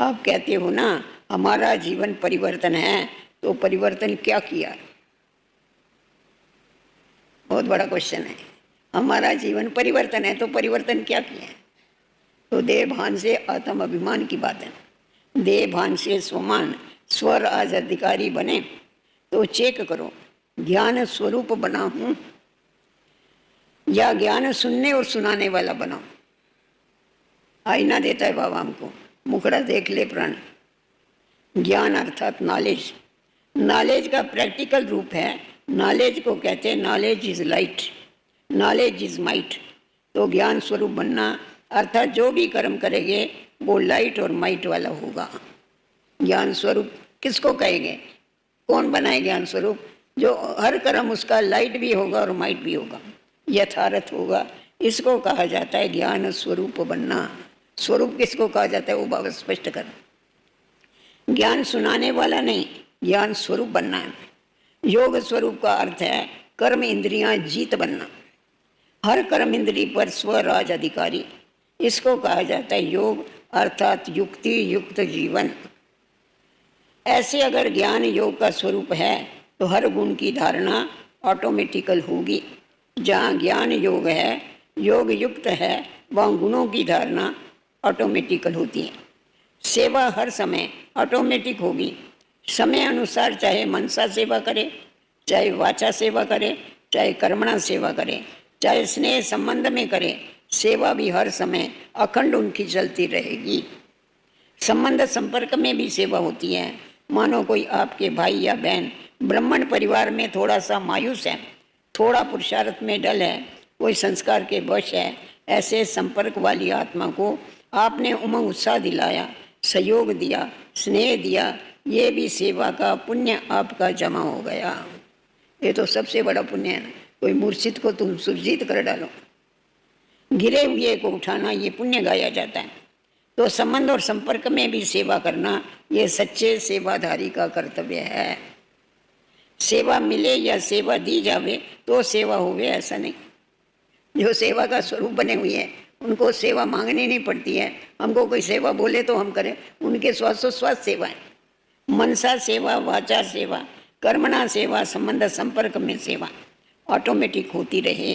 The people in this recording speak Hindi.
आप कहते हो ना हमारा जीवन परिवर्तन है, तो परिवर्तन क्या किया? बहुत बड़ा क्वेश्चन है। हमारा जीवन परिवर्तन है तो परिवर्तन क्या किया है? तो देह भान से आत्म अभिमान की बात है। देह भान से स्वमान स्वर आज अधिकारी बने तो चेक करो, ज्ञान स्वरूप बना हूं या ज्ञान सुनने और सुनाने वाला बनाऊं। आईना देता है बाबा हमको, मुखड़ा देख ले प्राण। ज्ञान अर्थात नॉलेज, नॉलेज का प्रैक्टिकल रूप है। नॉलेज को कहते हैं knowledge is light, knowledge is might. तो ज्ञान स्वरूप बनना अर्थात जो भी कर्म करेंगे वो लाइट और माइट वाला होगा। ज्ञान स्वरूप किसको कहेंगे? कौन बनाए ज्ञान स्वरूप? जो हर कर्म उसका लाइट भी होगा और माइट भी होगा, यथार्थ होगा। इसको कहा जाता है ज्ञान स्वरूप बनना। स्वरूप किसको कहा जाता है वो बाबा स्पष्ट कर। ज्ञान सुनाने वाला नहीं, ज्ञान स्वरूप बनना है। योग स्वरूप का अर्थ है कर्म इंद्रियां जीत बनना। हर कर्म इंद्री पर स्वराज अधिकारी, इसको कहा जाता है योग अर्थात युक्ति युक्त जीवन। ऐसे अगर ज्ञान योग का स्वरूप है तो हर गुण की धारणा ऑटोमेटिकल होगी। जहाँ ज्ञान योग है, योग युक्त है, वहाँ गुणों की धारणा ऑटोमेटिकल होती है। सेवा हर समय ऑटोमेटिक होगी। समय अनुसार चाहे मनसा सेवा करे, चाहे वाचा सेवा करे, चाहे कर्मणा सेवा करे, चाहे स्नेह संबंध में करे, सेवा भी हर समय अखंड उनकी चलती रहेगी। संबंध संपर्क में भी सेवा होती है। मानो कोई आपके भाई या बहन ब्राह्मण परिवार में थोड़ा सा मायूस है, थोड़ा पुरुषार्थ में डल है, कोई संस्कार के वश है, ऐसे संपर्क वाली आत्मा को आपने उमंग उत्साह दिलाया, सहयोग दिया, स्नेह दिया, ये भी सेवा का पुण्य आपका जमा हो गया। ये तो सबसे बड़ा पुण्य है ना। कोई मूर्छित को तुम सुरजीत कर डालो, गिरे हुए को उठाना, ये पुण्य गाया जाता है। तो संबंध और संपर्क में भी सेवा करना ये सच्चे सेवाधारी का कर्तव्य है। सेवा मिले या सेवा दी जावे तो सेवा होवे, ऐसा नहीं। जो सेवा का स्वरूप बने हुए हैं उनको सेवा मांगनी नहीं पड़ती है। हमको कोई सेवा बोले तो हम करें, उनके श्वासोश्वास सेवा है। मनसा सेवा, वाचा सेवा, कर्मणा सेवा, संबंध संपर्क में सेवा ऑटोमेटिक होती रहे।